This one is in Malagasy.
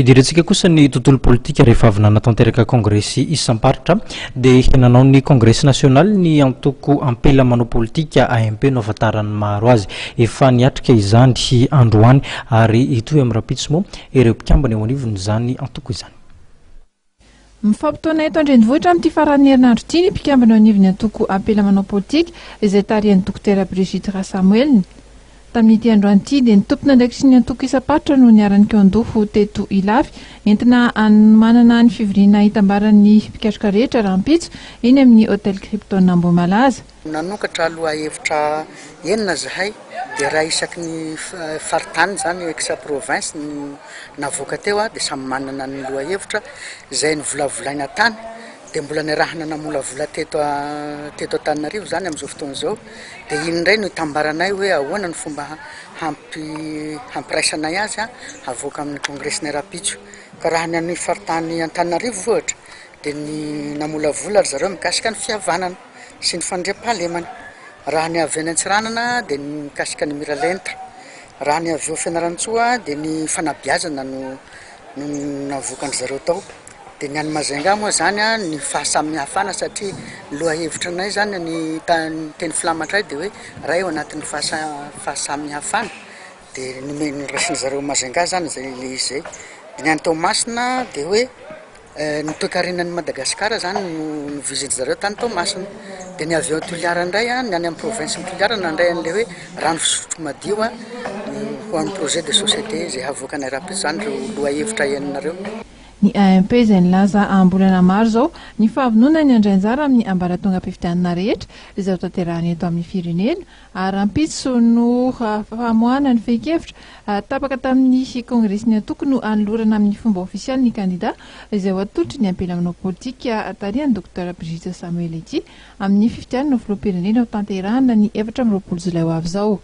Idirentsika kosa ny tontolo politika rehefa avy nanatanteraka kongresy isam-paritra dia henanao ny kongresy nasionaly ny antoko Ampela Mahay Politika AMP no ahafantarany maro azy. Efa niatrika izany androany ary hitohy amin'ny rahampitso moa ireo mpikambana eo anivon'izany antoko izany. Mifampitoana eto an-drenivohitra amin'ity faran'ny herinandro ity ny mpikambana eo anivon'ny antoko Ampela Mahay Politika izay tarihan'ny dokotera Brigitte Rahasamueliny. Tamin'ity androany ity dia ny tompona ndraiky sy ny antoko isam-paritra no niarany keondoho teto ilafy entina manana ny fivoriana hitambaran'ny mpikatroka rehetra rahampitso eny amin'ny hôtel Krypton Ambomalaza. Nanokatra aloha hevitra enina zahay dia raha isaky ny faritany zany ex province navoaka teo dia samy manana ny loha hevitra izay ny volavolaina tany dia mbola niarahana namolavola teto Antananarivo zany amin'izao fotoana izao dia indray no hitambaranay hoe ahoana ny fomba hampiraisanay azy avoaka amin'ny kongresy ny rahampitso ka raha ny faritany Antananarivo vohatra dia ny namolavola zareo mikasika ny fihavanana sy ny fandriam-pahalemana. Raha ny avy any Antsiranana dia ny mikasika ny miralenta, raha ny avy eo Fianarantsoa dia ny fanabeazana no navoakany zareo tao. Dia ny any Majunga moa zany ny fahasamihafana satria loha hevitra nay zany ny teny filamatray dia hoe raha eo anatin'ny fahasamihafana dia ny raisiny zareo Majunga zany zay izay. Dia ny any Toamasina dia hoe ny toe-karenan'ny Madagasikara zany no vizity zareo tany Toamasina. Dia ny avy eo Toliara indray ny any amin'ny province ny Toliara nandray an'ilay hoe rano fisotro madio ho amin'ny projet de société izay havoaka ny rahampitso zany ireo loha hevitra eninareo. Ny AMP izay nilaza ambolana maro zao ny fahavonona ny andranjara amin'ny ambaratonga am-pifidianana rehetra izay tanterahany eto amin'ny firenena ary rahampitso no famoahana ny fehi-kevitra tapaka tamin'ny kongresy ny antoko no anolorana amin'ny fomba ofisialy ny kandida izay ho atolotry ny Ampela Mahay Politika tarihan'ny dokotera Brigitte Rahasamueliny ity amin'ny fifidianana filoham-pirenena ho tanterahana ny 2020 jolay ho avy zao.